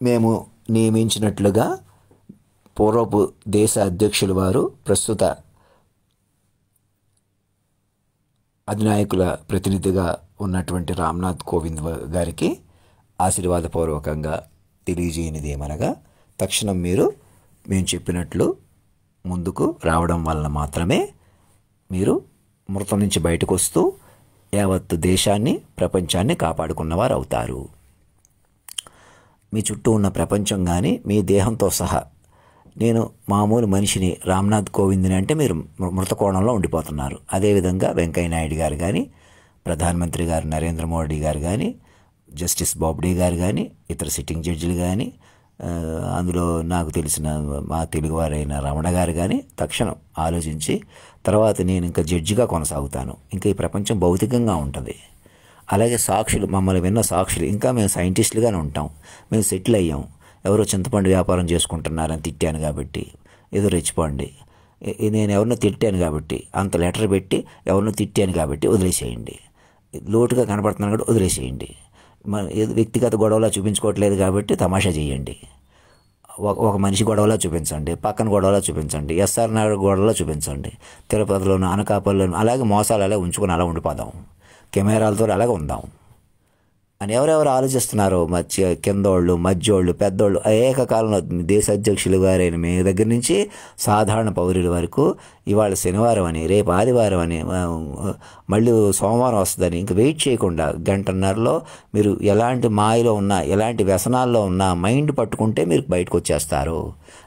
మేము నియమించినట్లుగా పూర్వపు దేశ అధ్యక్షుల వారు ప్రస్తుత అధినాయకుల ప్రతినిధిగా ఉన్నటువంటి రామ్నాథ్ కోవింద్ గారికి ఆశీర్వాదపూర్వకంగా తెలియజేయనిది ఏమనగా, తక్షణం మేము చెప్పినట్లు ముందుకు రావడం వలన మాత్రమే మీరు మృతం నుంచి బయటకు వస్తూ యావత్తు దేశాన్ని, ప్రపంచాన్ని కాపాడుకున్నవారు అవుతారు. మీ చుట్టూ ఉన్న ప్రపంచం కానీ మీ దేహంతో సహా, నేను మామూలు మనిషిని రామ్నాథ్ కోవింద్ని అంటే మీరు మృతకోణంలో ఉండిపోతున్నారు. అదేవిధంగా వెంకయ్య నాయుడు గారు కానీ, ప్రధానమంత్రి గారు నరేంద్ర మోడీ గారు కానీ, జస్టిస్ బోబ్డే గారు కానీ, ఇతర సిట్టింగ్ జడ్జిలు కానీ, అందులో నాకు తెలిసిన మా తెలుగువారైన రమణ గారు కానీ తక్షణం ఆలోచించి, తర్వాత నేను ఇంకా జడ్జిగా కొనసాగుతాను, ఇంకా ఈ ప్రపంచం భౌతికంగా ఉంటుంది. అలాగే సాక్షులు, మమ్మల్ని విన్న సాక్షులు, ఇంకా మేము సైంటిస్టులుగానే ఉంటాం, మేము సెటిల్ అయ్యాం. ఎవరో చింతపండు వ్యాపారం చేసుకుంటున్నారని తిట్టాను కాబట్టి ఏదో రెచ్చిపోండి, నేను ఎవరినో తిట్టాను కాబట్టి, అంత లెటర్ పెట్టి ఎవరినో తిట్టాను కాబట్టి వదిలేసేయండి, లోటుగా కనపడుతున్నాను కాబట్టి వదిలేసేయండి. వ్యక్తిగత గొడవలా చూపించుకోవట్లేదు కాబట్టి తమాషా చేయండి. ఒక మనిషి గొడవలా చూపించండి, పక్కన గొడవలా చూపించండి, ఎస్ఆర్ నగర్ గొడవలా చూపించండి, తిరుపతిలోను అనకాపల్లిలోను అలాగే మోసాలు అలా ఉంచుకొని అలా ఉండిపోదాం, కెమెరాలతో అలాగే ఉందాం అని ఎవరెవరు ఆలోచిస్తున్నారో, కిందోళ్ళు, మధ్యోళ్ళు, పెద్దోళ్ళు, ఏకకాలంలో దేశ అధ్యక్షులు గారైన మీ దగ్గర నుంచి సాధారణ పౌరుల వరకు ఇవాళ శనివారం అని, రేపు ఆదివారం అని, మళ్ళీ సోమవారం వస్తుందని ఇంక వెయిట్ చేయకుండా గంటన్నరలో మీరు ఎలాంటి మాయలో ఉన్నా, ఎలాంటి వ్యసనాల్లో ఉన్నా మైండ్ పట్టుకుంటే మీరు బయటకు వచ్చేస్తారు.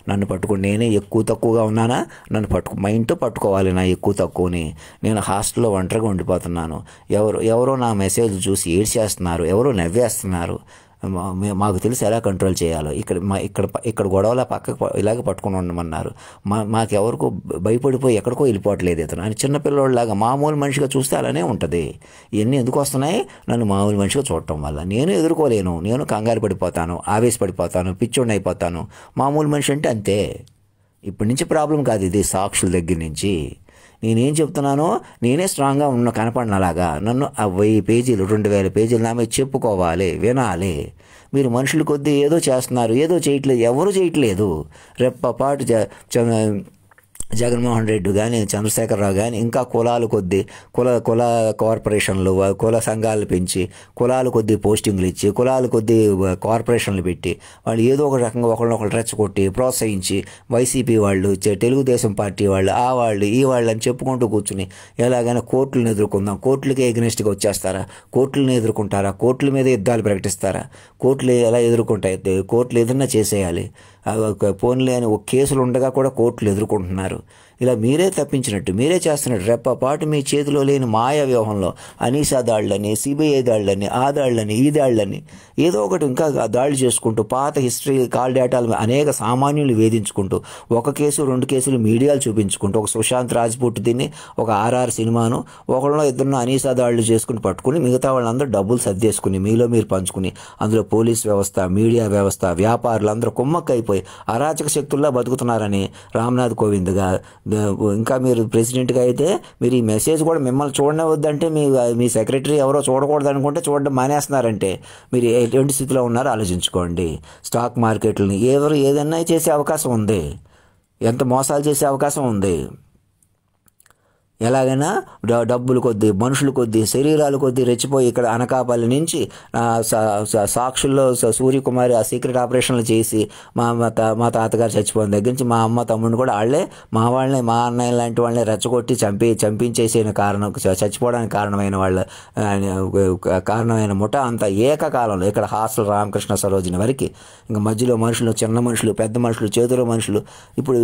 నన్ను పట్టుకుని నేనే ఎక్కువ తక్కువగా ఉన్నానా, నన్ను మైండ్తో పట్టుకోవాలి నా ఎక్కువ తక్కువని. నేను హాస్టల్లో ఒంటరిగా ఉండిపోతున్నాను, ఎవరో నా మెసేజ్ చూసి ఏడ్చేస్తున్నారు, ఎవరో నవ్వేస్తున్నారు, మాకు తెలిసి ఎలా కంట్రోల్ చేయాలో. ఇక్కడ గొడవలా పక్కకు ఇలాగ పట్టుకుని ఉండమన్నారు. మాకెవరికో భయపడిపోయి ఎక్కడికో వెళ్ళిపోవట్లేదు ఇతను అని చిన్నపిల్లోళ్ళలాగా మామూలు మనిషిగా చూస్తే అలానే ఉంటుంది. ఇవన్నీ ఎందుకు వస్తున్నాయి? నన్ను మామూలు మనిషిగా చూడటం వల్ల. నేను ఎదుర్కోలేను, నేను కంగారు పడిపోతాను, ఆవేశపడిపోతాను, పిచ్చోడిని అయిపోతాను. మామూలు మనిషి అంటే అంతే. ఇప్పటి నుంచి ప్రాబ్లం కాదు ఇది, సాక్షుల దగ్గర నుంచి. నేనేం చెప్తున్నానో నేనే స్ట్రాంగ్గా కనపడిన అలాగా నన్ను 1000 పేజీలు 2000 పేజీలు నా మీద చెప్పుకోవాలి, వినాలి. మీరు మనుషుల కొద్దీ ఏదో చేస్తున్నారు, ఏదో చేయట్లేదు, ఎవరు చేయట్లేదు. రెప్పపాటు జగన్మోహన్ రెడ్డి కానీ, చంద్రశేఖరరావు కానీ ఇంకా కులాలు కొద్దీ కుల కార్పొరేషన్లు, కుల సంఘాలు పెంచి, కులాలు కొద్దీ పోస్టింగ్లు ఇచ్చి, కులాలు కొద్దీ కార్పొరేషన్లు పెట్టి, వాళ్ళు ఏదో ఒక రకంగా ఒకళ్ళొకళ్ళు రెచ్చగొట్టి ప్రోత్సహించి, వైసీపీ వాళ్ళు, తెలుగుదేశం పార్టీ వాళ్ళు, ఆ వాళ్ళు ఈ వాళ్ళు అని చెప్పుకుంటూ కూర్చుని ఎలాగైనా కోర్టులను ఎదుర్కొందాం, కోర్టులకే ఎగ్నెస్ట్గా వచ్చేస్తారా, కోర్టులను ఎదుర్కొంటారా, కోర్టుల మీద యుద్ధాలు ప్రకటిస్తారా, కోర్టులు ఎలా ఎదుర్కొంటాయి, కోర్టులు ఏదన్నా చేసేయాలి. పోన్లే అని కేసులు ఉండగా కూడా కోర్టులు ఎదుర్కొంటున్నారు. ఇలా మీరే తప్పించినట్టు, మీరే చేస్తున్నట్టు రెప్పపాటు మీ చేతిలో లేని మాయా వ్యూహంలో అనీసా దాడులని, సిబిఐ దాడులని, ఆ దాడులని, ఈ దాడులని ఏదో ఒకటి ఇంకా దాడులు చేసుకుంటూ, పాత హిస్టరీ కాల్ డేటాలు అనేక సామాన్యులు వేధించుకుంటూ, ఒక కేసు 2 కేసులు మీడియాలు చూపించుకుంటూ, ఒక సుశాంత్ రాజ్పూట్ దీన్ని, ఒక ఆర్ఆర్ సినిమాను, ఒకళ్ళలో ఇద్దరు అనీసా దాడులు చేసుకుని పట్టుకుని మిగతా వాళ్ళందరూ డబ్బులు సర్దేసుకుని మీలో మీరు పంచుకుని, అందులో పోలీస్ వ్యవస్థ, మీడియా వ్యవస్థ, వ్యాపారులు అందరూ కుమ్మక్కైపోయి అరాచక శక్తుల్లా బతుకుతున్నారని రామ్నాథ్ కోవింద్గా. ఇంకా మీరు ప్రెసిడెంట్గా అయితే మీరు ఈ మెసేజ్ కూడా మిమ్మల్ని చూడవద్దంటే, మీ సెక్రటరీ ఎవరో చూడకూడదు అనుకుంటే చూడడం మానేస్తున్నారంటే మీరు ఎటువంటి స్థితిలో ఉన్నారో ఆలోచించుకోండి. స్టాక్ మార్కెట్లని ఎవరు ఏదైనా చేసే అవకాశం ఉంది, ఎంత మోసాలు చేసే అవకాశం ఉంది. ఎలాగైనా డబ్బులు కొద్దీ, మనుషుల కొద్దీ, శరీరాల కొద్దీ రెచ్చిపోయి ఇక్కడ అనకాపల్లి నుంచి సాక్షుల్లో సూర్యకుమారి ఆ సీక్రెట్ ఆపరేషన్లు చేసి మా తాతగారు చచ్చిపోయిన దగ్గర నుంచి మా అమ్మ తమ్ముడిని కూడా వాళ్ళే మా అన్నయ్య లాంటి వాళ్ళని రెచ్చగొట్టి చంపించేసిన కారణం, చచ్చిపోవడానికి కారణమైన ముఠ అంత ఏకకాలంలో ఇక్కడ హాస్టల్ రామకృష్ణ సరోజిని వరకు ఇంకా మధ్యలో మనుషులు, చిన్న మనుషులు, పెద్ద మనుషులు, చేతిలో మనుషులు, ఇప్పుడు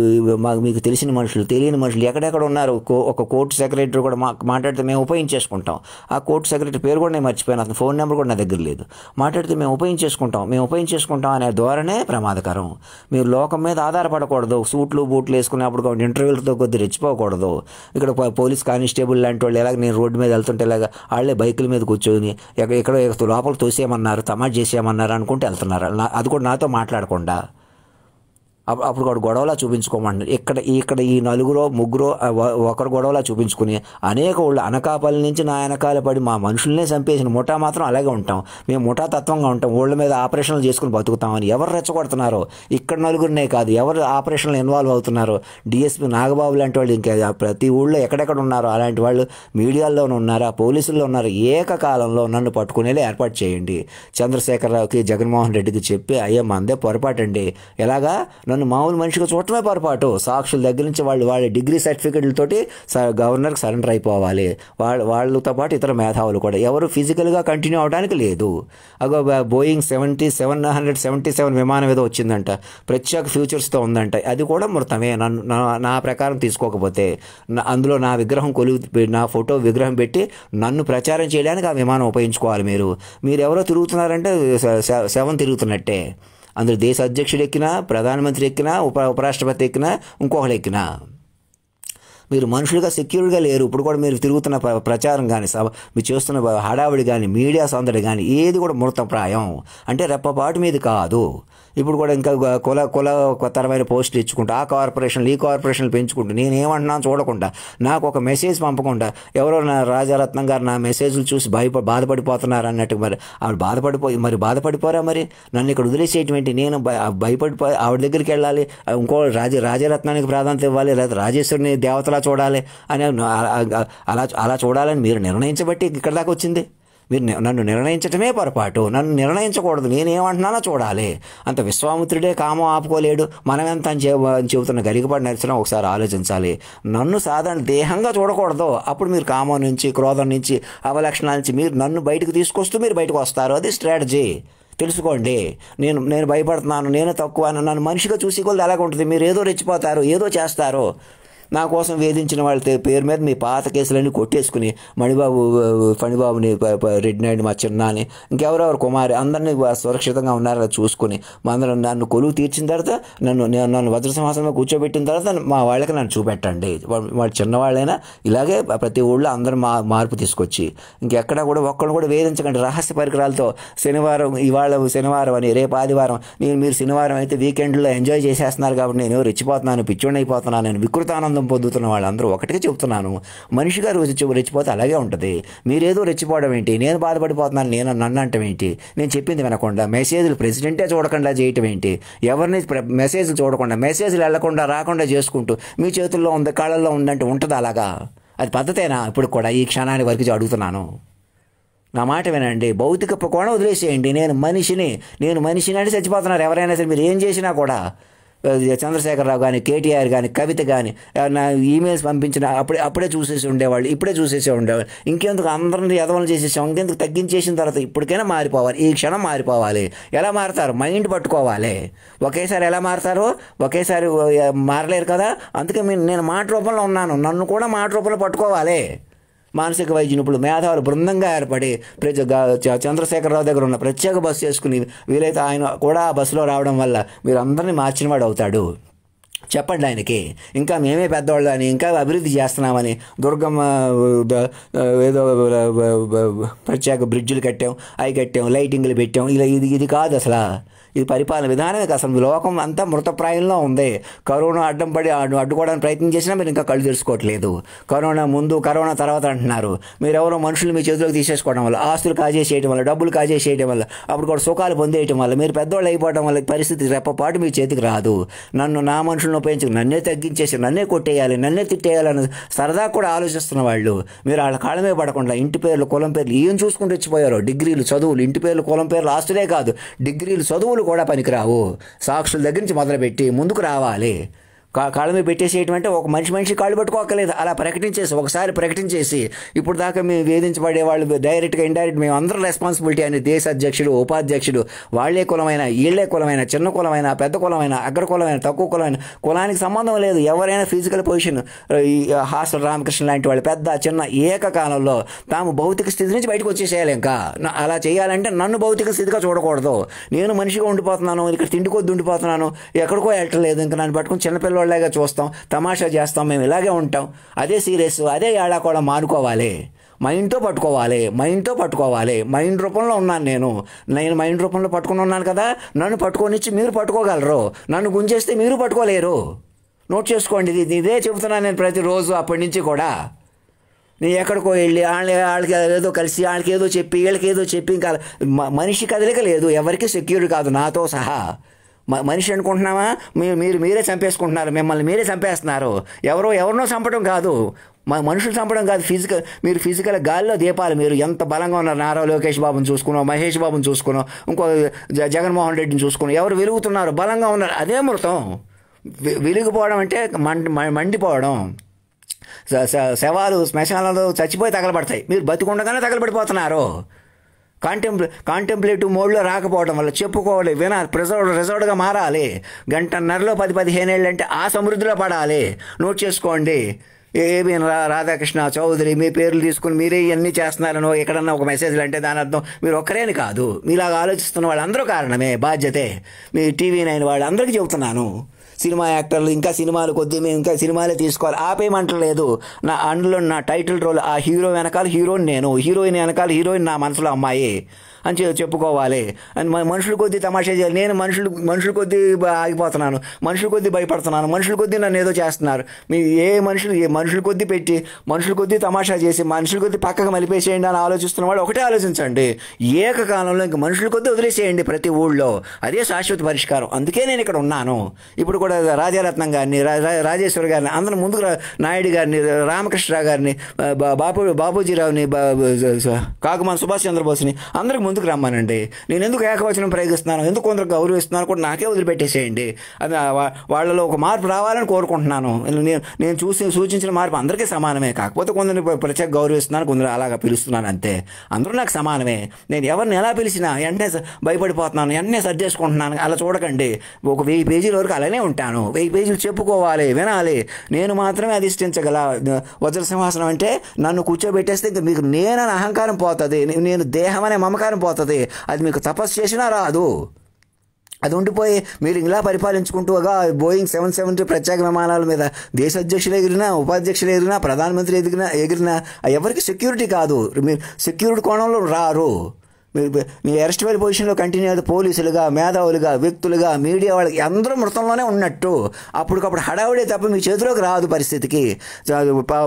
మీకు తెలిసిన మనుషులు, తెలియని మనుషులు ఎక్కడెక్కడ ఉన్నారు. ఒక కోర్టు సెక్రటరీ కూడా మాట్లాడితే మేము ఉపయోగించేసుకుంటాం. ఆ కోర్టు సెక్రటరీ పేరు కూడా నేను మర్చిపోయాను, అతని ఫోన్ నెంబర్ కూడా నా దగ్గర లేదు. మాట్లాడితే మేము ఉపయోగించేసుకుంటాం అనే ధోరణే ప్రమాదకరం. మీరు లోకం మీద ఆధారపడకూడదు. సూట్లు బూట్లు వేసుకునేప్పుడు ఇంటర్వ్యూలతో కొద్ది రెచ్చిపోకూడదు. ఇక్కడ పోలీస్ కానిస్టేబుల్ లాంటి వాళ్ళు ఎలాగ నేను రోడ్డు మీద వెళ్తుంటే ఇలాగ వాళ్ళే బైకుల మీద కూర్చొని ఎక్కడో లోపల తోసేయమన్నారు, తమాషా చేసేయమన్నారు అనుకుంటే వెళ్తున్నారు. అది కూడా నాతో మాట్లాడకుండా అప్పుడు కూడా గొడవలా చూపించుకోమంటారు. ఇక్కడ ఈ నలుగురో ముగ్గురో ఒకరు గొడవలా చూపించుకుని అనేక ఊళ్ళు అనకాపల్లి నుంచి నా వెనకాల పడి మా మనుషులనే చంపేసిన ముఠా మాత్రం అలాగే ఉంటాం. మేము ముఠా తత్వంగా ఉంటాం. ఊళ్ళ మీద ఆపరేషన్లు చేసుకుని బతుకుతామని ఎవరు రెచ్చగొడుతున్నారో, ఇక్కడ నలుగురినే కాదు ఎవరు ఆపరేషన్లు ఇన్వాల్వ్ అవుతున్నారో, డిఎస్పీ నాగబాబు లాంటి వాళ్ళు ఇంకా ప్రతి ఊళ్ళో ఎక్కడెక్కడ ఉన్నారో అలాంటి వాళ్ళు మీడియాల్లోనూ ఉన్నారా, పోలీసుల్లో ఉన్నారు. ఏకకాలంలో నన్ను పట్టుకునేలా ఏర్పాటు చేయండి. చంద్రశేఖరరావుకి జగన్మోహన్ రెడ్డికి చెప్పి అయ్యా మందే పొరపాటండి, ఎలాగా నన్ను మామూలు మనిషిగా చూడటమే పొరపాటు, సాక్షుల దగ్గర నుంచి వాళ్ళ డిగ్రీ సర్టిఫికెట్లతోటి గవర్నర్కి సరెండర్ అయిపోవాలి. వాళ్ళతో పాటు ఇతర మేధావులు కూడా ఎవరు ఫిజికల్గా కంటిన్యూ అవడానికి లేదు. అగో బోయింగ్ 777 విమానం ఏదో వచ్చిందంట, ప్రత్యేక ఫ్యూచర్స్తో ఉందంట, అది కూడా మృతమే నా ప్రకారం తీసుకోకపోతే. అందులో నా విగ్రహం నా ఫోటో విగ్రహం పెట్టి నన్ను ప్రచారం చేయడానికి ఆ విమానం ఉపయోగించుకోవాలి. మీరు ఎవరో తిరుగుతున్నారంటే శవం తిరుగుతున్నట్టే. అందులో దేశ అధ్యక్షుడు ఎక్కినా, ప్రధానమంత్రి ఎక్కినా, ఉపరాష్ట్రపతి ఎక్కినా, ఇంకొకరు ఎక్కినా మీరు మనుషులుగా సెక్యూర్గా లేరు. ఇప్పుడు కూడా మీరు తిరుగుతున్న ప్రచారం కానీ మీరు చేస్తున్న హడావిడి కానీ మీడియా సందడి కానీ ఏది కూడా మృతప్రాయం. అంటే రెప్పపాటు మీద కాదు. ఇప్పుడు కూడా ఇంకా కులతరమైన పోస్టులు ఇచ్చుకుంటూ ఆ కార్పొరేషన్లు ఈ కార్పొరేషన్లు పెంచుకుంటూ నేనేమంటున్నాను చూడకుండా, నాకు ఒక మెసేజ్ పంపకుండా ఎవరో నా రాజారత్నం గారు నా మెసేజ్లు చూసి బాధపడిపోతున్నారు అన్నట్టుగా మరి బాధపడిపోరా? మరి నన్ను ఇక్కడ వదిలేసేయటం ఏంటి? నేను భయపడిపోయి ఆవిడ దగ్గరికి వెళ్ళాలి, ఇంకో రాజరత్నానికి ప్రాధాన్యత ఇవ్వాలి, లేదా రాజేశ్వరిని దేవతలా చూడాలి అని అలా చూడాలని మీరు నిర్ణయించబట్టి ఇక్కడ దాకా వచ్చింది. మీరు నన్ను నిర్ణయించటమే పొరపాటు. నన్ను నిర్ణయించకూడదు, నేనేమంటున్నానో చూడాలి. అంత విశ్వామిత్రుడే కామం ఆపుకోలేడు, మనమెంత అని చెబుతున్న గరికపాటి నరసింహ ఒకసారి ఆలోచించాలి. నన్ను సాధారణ దేహంగా చూడకూడదు. అప్పుడు మీరు కామం నుంచి, క్రోధం నుంచి, అవలక్షణాల నుంచి మీరు నన్ను బయటకు తీసుకొస్తూ మీరు బయటకు వస్తారు. అది స్ట్రాటజీ. తెలుసుకోండి. నేను భయపడుతున్నాను, నేను తక్కువ, నన్ను మనిషిగా చూసి కొద్ది అలాగ ఉంటుంది. మీరు ఏదో రెచ్చిపోతారు, ఏదో చేస్తారు. నా కోసం వేధించిన వాళ్ళ పేరు మీద మీ పాత కేసులన్నీ కొట్టేసుకుని ఫణిబాబుని, రెడ్డి నాయుడు, మా చిన్నాని, ఇంకెవరెవరు కుమారి అందరినీ సురక్షితంగా ఉన్నారో చూసుకుని నన్ను కొలువు తీర్చిన తర్వాత నన్ను వజ్రసింహాసనంలో కూర్చోబెట్టిన తర్వాత మా వాళ్ళకి నన్ను చూపెట్టండి. వాళ్ళు చిన్నవాళ్ళైనా ఇలాగే ప్రతి ఊళ్ళో అందరూ మార్పు తీసుకొచ్చి ఇంకెక్కడ కూడా ఒక్కళ్ళు కూడా వేధించకండి రహస్య పరికరాలతో. ఇవాళ శనివారం అని, రేపు ఆదివారం, మీరు శనివారం అయితే వీకెండ్లో ఎంజాయ్ చేసేస్తున్నారు కాబట్టి నేను రెచ్చిపోతున్నాను, పిచ్చోడిని అయిపోతున్నాను, నేను వికృతానందం పొందుతున్న వాళ్ళందరూ ఒకటిగా చెప్తున్నాను. మనిషిగా రెచ్చిపోతే అలాగే ఉంటుంది. మీరేదో రెచ్చిపోవడం ఏంటి? నేను బాధపడిపోతున్నాను నన్ను అంటం ఏంటి? నేను చెప్పింది వినకుండా మెసేజ్లు ప్రెసిడెంటే చూడకుండా చేయటం ఏంటి? ఎవరిని మెసేజ్లు చూడకుండా, మెసేజ్లు వెళ్లకుండా రాకుండా చేసుకుంటూ మీ చేతుల్లో ఉంది, కాళ్ళల్లో ఉందంటే ఉంటుంది అలాగా? అది పద్ధతేనా? ఇప్పుడు కూడా ఈ క్షణానికి వరకు అడుగుతున్నాను. నా మాట వినండి. భౌతిక కోణం వదిలేసేయండి. నేను మనిషిని అంటే చచ్చిపోతున్నారు ఎవరైనా సరే. మీరు ఏం చేసినా కూడా చంద్రశేఖరరావు కానీ, కేటీఆర్ కానీ, కవిత కానీ నా ఈమెయిల్స్ పంపించిన అప్పుడే చూసేసి ఉండేవాళ్ళు, ఇప్పుడే చూసేసే ఉండేవాళ్ళు. ఇంకెందుకు అందరినీ ఎదవలు చేసేసాం? ఇంకెందుకు తగ్గించేసిన తర్వాత ఇప్పటికైనా మారిపోవాలి. ఈ క్షణం మారిపోవాలి. ఎలా మారుతారు? మైండ్ పట్టుకోవాలి. ఒకేసారి ఎలా మారుతారో ఒకేసారి మారలేరు కదా. అందుకే నేను మాట రూపంలో ఉన్నాను, నన్ను కూడా మాట రూపంలో పట్టుకోవాలి. మానసిక వైద్య నిపుణులు మేధావులు బృందంగా ఏర్పడి చంద్రశేఖరరావు దగ్గర ఉన్న ప్రత్యేక బస్సు చేసుకుని వీలైతే ఆయన కూడా ఆ బస్సులో రావడం వల్ల మీరు అందరినీ మార్చినవాడు అవుతాడు. చెప్పండి ఆయనకి. ఇంకా మేమే పెద్దవాళ్ళు అని, ఇంకా అభివృద్ధి చేస్తున్నామని, దుర్గమ్మ ఏదో ప్రత్యేక బ్రిడ్జిలు కట్టాం, అవి కట్టాం, లైటింగ్లు పెట్టాం, ఇలా ఇది కాదు అసలు. ఇది పరిపాలన విధానమే. అసలు లోకం అంతా మృతప్రాయంలో ఉంది. కరోనా అడ్డుకోవడానికి ప్రయత్నం చేసినా మీరు ఇంకా కళ్ళు తెలుసుకోవట్లేదు. కరోనా ముందు, కరోనా తర్వాత అంటున్నారు. మీరెవరో మనుషులు మీ చేతిలోకి తీసేసుకోవడం వల్ల, ఆస్తులు కాజేసేయడం వల్ల, డబ్బులు కాజేసేయడం వల్ల, అప్పుడు కూడా సుఖాలు పొందేయటం వల్ల, మీరు పెద్దవాళ్ళు అయిపోవడం వల్ల పరిస్థితి రెప్పపాటు మీ చేతికి రాదు. నా మనుషులను ఉపయోగించి నన్నే తగ్గించేసి, నన్నే కొట్టేయాలి, నన్నే తిట్టేయాలని సరదా కూడా ఆలోచిస్తున్న వాళ్ళు మీరు వాళ్ళ కాళ్ళమే పడకుండా ఇంటి పేర్లు, కులం పేర్లు ఏం చూసుకుంటూ వచ్చిపోయారో. డిగ్రీలు, చదువులు, ఇంటి పేర్లు, కులం పేర్లు, ఆస్తులే కాదు, డిగ్రీలు, చదువులు కూడా పనికిరావు. సాక్షుల దగ్గర నుంచి మొదలుపెట్టి ముందుకు రావాలి. కాళ్ళ మీద పెట్టేసేయటం అంటే ఒక మనిషి కాళ్ళు పట్టుకోకలేదు. అలా ఒకసారి ప్రకటించేసి ఇప్పుడు దాకా మేము వేధించబడే వాళ్ళు డైరెక్ట్గా ఇండైరెక్ట్ మేము అందరం రెస్పాన్సిబిలిటీ అని దేశ అధ్యక్షుడు, ఉపాధ్యక్షుడు, వాళ్లే కులమైన, వీళ్లే కులమైన, చిన్న కులమైన, పెద్ద కులమైన, అగ్ర కులమైన, తక్కువ కులమైన, కులానికి సంబంధం లేదు. ఎవరైనా ఫిజికల్ పొజిషన్, ఈ హాస్టల్ రామకృష్ణ లాంటి వాళ్ళు పెద్ద చిన్న ఏకకాలంలో తాము భౌతిక స్థితి నుంచి బయటకు వచ్చేసేయాలి. ఇంకా అలా చేయాలంటే నన్ను భౌతిక స్థితిగా చూడకూడదు. నేను మనిషిగా ఉండిపోతున్నాను, ఇక్కడ తిండి కొద్ది ఉండిపోతున్నాను, ఎక్కడికో వెళ్ళట్లేదు. ఇంకా నన్ను పట్టుకుని చిన్నపిల్లలు లాగా చూస్తాం, తమాషా చేస్తాం, మేము ఇలాగే ఉంటాం. అదే సీరియస్, అదే ఏడాకోళం మానుకోవాలి. మైండ్తో పట్టుకోవాలి. మైండ్ రూపంలో ఉన్నాను నేను మైండ్ రూపంలో పట్టుకుని ఉన్నాను కదా, నన్ను పట్టుకొనిచ్చి మీరు పట్టుకోగలరు, నన్ను గుంజేస్తే మీరు పట్టుకోలేరు. నోట్ చేసుకోండి, ఇదే చెబుతున్నాను నేను ప్రతిరోజు అప్పటి నుంచి కూడా. నేను ఎక్కడికో వెళ్ళి వాళ్ళకి ఏదో కలిసి వాళ్ళకి ఏదో చెప్పి వీళ్ళకి ఏదో చెప్పి ఇంకా మనిషి కదలిక లేదు, ఎవరికి సెక్యూర్ కాదు నాతో సహా. మనిషి అనుకుంటున్నావా, మీరే చంపేసుకుంటున్నారు, మిమ్మల్ని మీరే చంపేస్తున్నారు. ఎవరినో చంపడం కాదు, మనుషులు చంపడం కాదు, మీరు ఫిజికల్ గాల్లో దీపాలు. మీరు ఎంత బలంగా ఉన్నారు, నారా లోకేష్ బాబుని చూసుకున్నాం, మహేష్ బాబుని చూసుకున్నాం, ఇంకో జగన్మోహన్ రెడ్డిని చూసుకున్నాం, ఎవరు వెలుగుతున్నారు, బలంగా ఉన్నారు, అదే మృతం. వెలిగిపోవడం అంటే మండిపోవడం. శవాలు శ్మశానాలు చచ్చిపోయి తగలబడతాయి, మీరు బతికుండగానే తగలబడిపోతున్నారు. కాంటెంప్లేటివ్ మోడ్లో రాకపోవడం వల్ల చెప్పుకోవాలి, వినాలి, రిజర్వ్డ్గా మారాలి. గంటన్నరలో 10-15 ఏళ్ళు అంటే ఆ సమృద్ధిలో పడాలి. నోట్ చేసుకోండి. ఏబి రాధాకృష్ణ చౌదరి మీ పేర్లు తీసుకుని మీరే ఇవన్నీ చేస్తున్నారనో ఎక్కడన్నా ఒక మెసేజ్లు అంటే దాని అర్థం మీరు ఒక్కరేని కాదు, మీలాగా ఆలోచిస్తున్న వాళ్ళందరూ కారణమే, బాధ్యతే. మీ TV9 వాళ్ళందరికీ చెబుతున్నాను. సినిమా యాక్టర్లు ఇంకా సినిమాలు కొద్దీ మేము ఇంకా సినిమాలే తీసుకోవాలి, ఆపేయమంటలేదు. అందులో నా టైటిల్ రోల్, ఆ హీరో వెనకాల హీరోయిన్ నేను, హీరోయిన్ వెనకాల హీరోయిన్ నా మనసులో అమ్మాయి అని చెప్పుకోవాలి. అని మనుషుల కొద్దీ తమాషా చేయాలి. నేను మనుషుల కొద్దీ ఆగిపోతున్నాను, మనుషుల కొద్దీ భయపడుతున్నాను, మనుషుల కొద్దీ నన్ను ఏదో చేస్తున్నారు. మనుషుల కొద్దీ పెట్టి మనుషుల కొద్దీ తమాషా చేసి మనుషుల కొద్దీ పక్కకు మలిపేసేయండి అని ఆలోచిస్తున్న వాళ్ళు ఒకటే ఆలోచించండి, ఏకకాలంలో ఇంక మనుషుల కొద్దీ వదిలేసేయండి ప్రతి ఊళ్ళో, అదే శాశ్వత పరిష్కారం. అందుకే నేను ఇక్కడ ఉన్నాను. ఇప్పుడు కూడా రాజారత్నం గారిని, రాజేశ్వరి గారిని, అందరూ ముందుకు నాయుడు గారిని, రామకృష్ణరావు గారిని, బాపూజీరావుని, కాకుమాన్ సుభాష్ చంద్రబోస్ని అందరికి ముందుకు రమ్మానండి. నేను ఎందుకు ఏకవచనం ప్రయోగిస్తున్నాను, ఎందుకు కొందరు గౌరవిస్తున్నాను కూడా నాకే వదిలిపెట్టేసేయండి. అది వాళ్ళలో ఒక మార్పు రావాలని కోరుకుంటున్నాను. నేను సూచించిన మార్పు అందరికీ సమానమే, కాకపోతే కొందరిని ప్రత్యేక గౌరవిస్తున్నాను, కొందరు అలాగా పిలుస్తున్నాను అంతే. అందరూ నాకు సమానమే. నేను ఎవరిని ఎలా పిలిచినా వెంటనే భయపడిపోతున్నాను, వెంటనే సర్దేసుకుంటున్నాను, అలా చూడకండి. ఒక 1000 పేజీల వరకు అలానే ఉంటాను. 1000 పేజీలు చెప్పుకోవాలి, వినాలి. నేను మాత్రమే అధిష్ఠించగల వజ్ర సింహాసనం అంటే నన్ను కూర్చోబెట్టేస్తే ఇంకా మీకు నేనని అహంకారం పోతుంది, నేను దేహం అనే మమకారం పోతుంది. అది మీకు తపస్సు చేసినా రాదు. అది ఉండిపోయి మీరు ఇలా పరిపాలించుకుంటూగా బోయింగ్ 770 ప్రత్యేక విమానాల మీద దేశ అధ్యక్షులు ఎగిరినా, ఉపాధ్యక్షులు ఎగిరినా, ప్రధానమంత్రి ఎగిరినా ఎవరికి సెక్యూరిటీ కాదు. మీరు సెక్యూరిటీ కోణంలో రారు. మీ అరెస్ట్ వైల్ పొజిషన్లో కంటిన్యూ అయితే పోలీసులుగా, మేధావులుగా, వ్యక్తులుగా, మీడియా వాళ్ళకి అందరూ మృతంలోనే ఉన్నట్టు. అప్పటికప్పుడు హడావుడే తప్ప మీ చేతిలోకి రాదు పరిస్థితికి.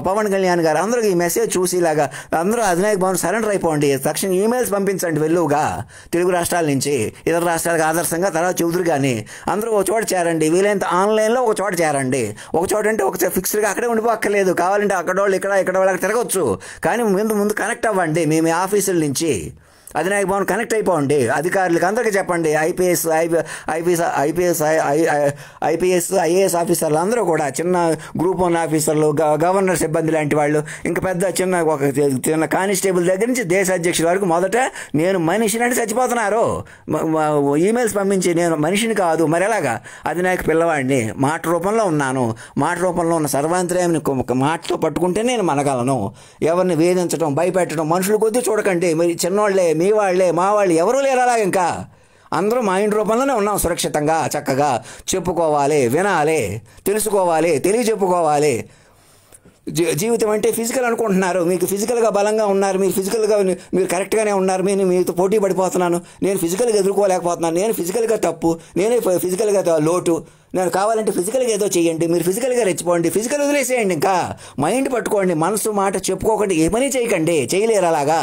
పవన్ కళ్యాణ్ గారు అందరూ ఈ మెసేజ్ చూసి ఇలాగా అందరూ అధినాయక భవన్ సరెండర్ అయిపోండి, తక్షణ ఈమెయిల్స్ పంపించండి వెల్లుగా తెలుగు రాష్ట్రాల నుంచి, ఇతర రాష్ట్రాలకు ఆదర్శంగా. తర్వాత చెబుతురు కానీ అందరూ ఒక చోట చేరండి, వీలైనంత ఆన్లైన్లో ఒక చోట చేరండి. ఒక చోట అంటే ఒక ఫిక్స్డ్గా అక్కడే ఉండిపోక్కర్లేదు, కావాలంటే అక్కడ వాళ్ళు ఇక్కడ వాళ్ళకి తిరగచ్చు. కానీ ముందు కనెక్ట్ అవ్వండి. మీ ఆఫీసుల నుంచి అధినాయక భవన్ కనెక్ట్ అయిపోండి. అధికారులకు అందరికీ చెప్పండి. ఐఏఎస్ ఆఫీసర్లు అందరూ కూడా, చిన్న గ్రూప్ 1 ఆఫీసర్లు, గవర్నర్ సిబ్బంది లాంటి వాళ్ళు, ఇంకా పెద్ద చిన్న కానిస్టేబుల్ దగ్గర నుంచి దేశ అధ్యక్షుల వరకు మొదట నేను మనిషిని అంటే చచ్చిపోతున్నారు. ఈమెయిల్స్ పంపించి నేను మనిషిని కాదు మరి ఎలాగా, అధినాయక పిల్లవాడిని, మాట రూపంలో ఉన్నాను, మాట రూపంలో ఉన్న సర్వాంతర్యాన్ని మాటతో పట్టుకుంటే నేను మనగలను. ఎవరిని వేధించడం, భయపెట్టడం మనుషుల కొద్దీ చూడకండి. మరి చిన్నోళ్ళే, మీ వాళ్ళే, మా వాళ్ళు ఎవరూ లేరు అలాగ. ఇంకా అందరూ మైండ్ రూపంలోనే ఉన్నాం, సురక్షితంగా చక్కగా చెప్పుకోవాలి, వినాలి, తెలుసుకోవాలి, తెలియచెప్పుకోవాలి. జీవితం అంటే ఫిజికల్ అనుకుంటున్నారు, మీకు ఫిజికల్గా బలంగా ఉన్నారు, మీరు కరెక్ట్గానే ఉన్నారు, మీతో పోటీ పడిపోతున్నాను, నేను ఫిజికల్గా ఎదుర్కోలేకపోతున్నాను, నేను ఫిజికల్గా తప్పు, నేనే ఫిజికల్గా లోటు, నేను కావాలంటే ఫిజికల్గా ఏదో చేయండి, మీరు ఫిజికల్గా రెచ్చిపోండి, ఫిజికల్ వదిలేసేయండి. ఇంకా మైండ్ పట్టుకోండి, మనసు మాట చెప్పుకోకండి, ఏ పని చేయకండి, చేయలేరు అలాగా.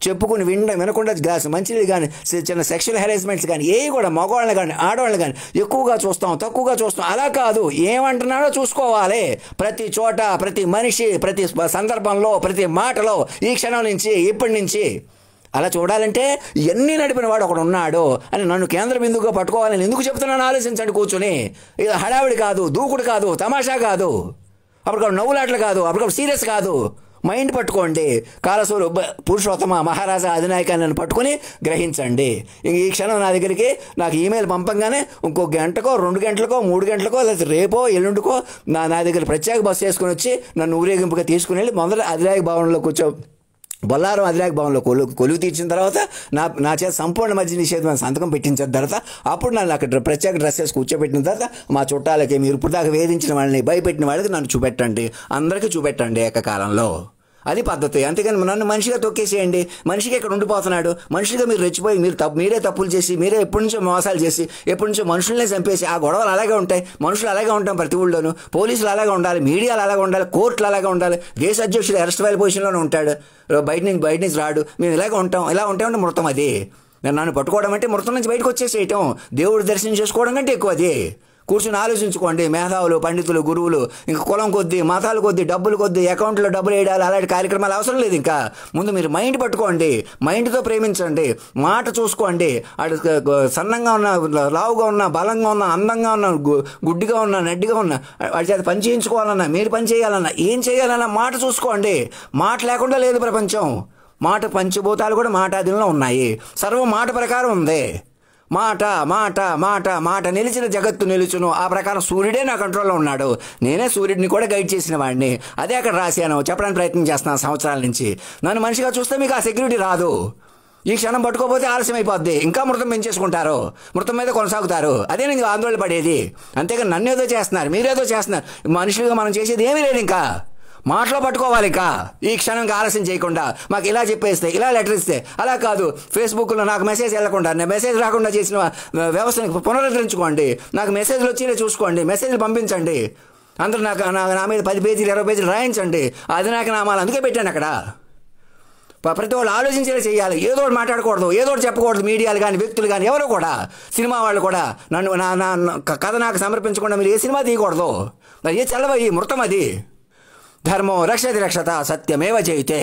చెప్పుకుని వినకుండా గ్లాస్ మంచిది కానీ, చిన్న సెక్షువల్ హెరాస్మెంట్స్ కానీ ఏవి కూడా మగవాళ్ళని కానీ ఆడవాళ్ళని కానీ ఎక్కువగా చూస్తాం, తక్కువగా చూస్తాం. అలా కాదు, ఏమంటున్నాడో చూసుకోవాలి. ప్రతి చోట, ప్రతి మనిషి, ప్రతి సందర్భంలో, ప్రతి మాటలో, ఈ క్షణం నుంచి, ఇప్పటి నుంచి అలా చూడాలంటే ఎన్ని నడిపిన వాడు ఒకడు ఉన్నాడు అని నన్ను కేంద్ర బిందువుగా పట్టుకోవాలని ఎందుకు చెప్తున్నాను ఆలోచించండి కూర్చొని. ఇది హడావిడి కాదు, దూకుడు కాదు, తమాషా కాదు, అప్పటికప్పుడు నవ్వులాట్లు కాదు, అప్పటికప్పుడు సీరియస్ కాదు. మైండ్ పట్టుకోండి. కాలసూరు పురుషోత్తమ మహారాజా అధినాయకాన్ని నన్ను పట్టుకుని గ్రహించండి. ఈ క్షణం నా దగ్గరికి నాకు ఈమెయిల్ పంపంగానే ఇంకో గంటకో 2 గంటలకో 3 గంటలకో లేదా రేపో ఎల్లుండికో నా దగ్గర ప్రత్యేక బస్సు వేసుకుని వచ్చి నన్ను ఊరేగింపుగా తీసుకుని వెళ్ళి మొదట అధినాయక భవన్లో బొల్లారం అధినాయక భవన్లో కొలువు తీర్చిన తర్వాత నా చేత సంపూర్ణ మద్య నిషేధం సంతకం పెట్టించిన తర్వాత అప్పుడు నన్ను అక్కడ ప్రత్యేక డ్రెస్ వేసి కూర్చోబెట్టిన తర్వాత మా చుట్టాలకి, మీరు ఇప్పుడు దాకా వేధించిన వాళ్ళని, భయపెట్టిన వాళ్ళకి నన్ను చూపెట్టండి, అందరికీ చూపెట్టండి ఏకకాలంలో. అది పద్ధతి. అంతేగాని నన్ను మనిషిగా తొక్కేసేయండి, మనిషిగా ఇక్కడ ఉండిపోతున్నాడు, మనిషిగా మీరు రెచ్చిపోయి మీరే తప్పులు చేసి, మీరే ఎప్పటి నుంచో మోసాలు చేసి, ఎప్పటి నుంచో మనుషులనే చంపేసి, ఆ గొడవలు అలాగే ఉంటాయి. మనుషులు అలాగే ఉంటాం ప్రతి ఊళ్ళోనూ, పోలీసులు అలాగే ఉండాలి, మీడియాలు అలాగే ఉండాలి, కోర్టులు అలాగే ఉండాలి, దేశ అధ్యక్షుడు అరెస్ట్ వైల్ పొజిషన్లోనే ఉంటాడు, బయట నుంచి రాడు. మేము ఇలాగే ఉంటాం. ఇలా ఉంటామంటే మృతం అది. నన్ను పట్టుకోవడం అంటే మృతం నుంచి బయటకు వచ్చేసేయటం, దేవుడి దర్శనం చేసుకోవడం కంటే ఎక్కువ అది. కూర్చుని ఆలోచించుకోండి. మేధావులు, పండితులు, గురువులు, ఇంకా కులం కొద్దీ, మతాల కొద్దీ, డబ్బులు కొద్దీ, అకౌంట్లో డబ్బులు వేయడాలి, అలాంటి కార్యక్రమాలు అవసరం లేదు. ఇంకా ముందు మీరు మైండ్ పట్టుకోండి, మైండ్తో ప్రేమించండి, మాట చూసుకోండి. అటు సన్నంగా ఉన్న, లావుగా ఉన్న, బలంగా ఉన్న, అందంగా ఉన్న, గుడ్డిగా ఉన్న, నడ్డిగా ఉన్న, వాడి చేత పని చేయించుకోవాలన్నా, మీరు పని చేయాలన్నా, ఏం చేయాలన్నా మాట చూసుకోండి. మాట లేకుండా లేదు ప్రపంచం. మాట పంచభూతాలు కూడా మాటాధీనంలో ఉన్నాయి. సర్వం మాట ప్రకారం ఉంది. మాట మాట మాట మాట నిలిచిన జగత్తు నిలుచును. ఆ ప్రకారం సూర్యుడే నా కంట్రోల్లో ఉన్నాడు. నేనే సూర్యుడిని కూడా గైడ్ చేసిన వాడిని. అదే అక్కడ రాశాను, చెప్పడానికి ప్రయత్నం చేస్తున్నాను సంవత్సరాల నుంచి. నన్ను మనిషిగా చూస్తే మీకు ఆ సెక్యూరిటీ రాదు. ఈ క్షణం పట్టుకోకపోతే ఆలస్యం అయిపోద్ది. ఇంకా మృతం పెంచేసుకుంటారు, మృతం మీద కొనసాగుతారు. అదే నేను ఆందోళన పడేది. అంతేగాని నన్ను ఏదో చేస్తున్నారు, మీరేదో చేస్తున్నారు. మనుషులుగా మనం చేసేది ఏమీ లేదు. ఇంకా మాటలో పట్టుకోవాలి. ఇంకా ఈ క్షణంగా ఆలస్యం చేయకుండా మాకు ఇలా చెప్పేస్తే, ఇలా లెటర్ ఇస్తే, అలా కాదు ఫేస్బుక్లో నాకు మెసేజ్ వెళ్ళకుండా, మెసేజ్ రాకుండా చేసిన వ్యవస్థను పునరుద్ధరించుకోండి. నాకు మెసేజ్లు వచ్చేలా చూసుకోండి, మెసేజ్లు పంపించండి. అందరూ నా మీద 10 పేజీలు 20 పేజీలు రాయించండి. అధినాయక నామాలు అందుకే పెట్టాను అక్కడ. ప్రతి వాళ్ళు ఆలోచించేలా చేయాలి. ఏదో ఒకటి మాట్లాడకూడదు, ఏదో ఒకటి చెప్పకూడదు. మీడియాలు కానీ, వ్యక్తులు కానీ, ఎవరు కూడా, సినిమా వాళ్ళు కూడా నన్ను నా కథ నాకు సమర్పించకుండా మీరు ఏ సినిమా తీయకూడదు. ఏ చల్లవ ఈ మృతం అది. ధర్మో రక్షతి రక్షత సత్యమేవ జయతే.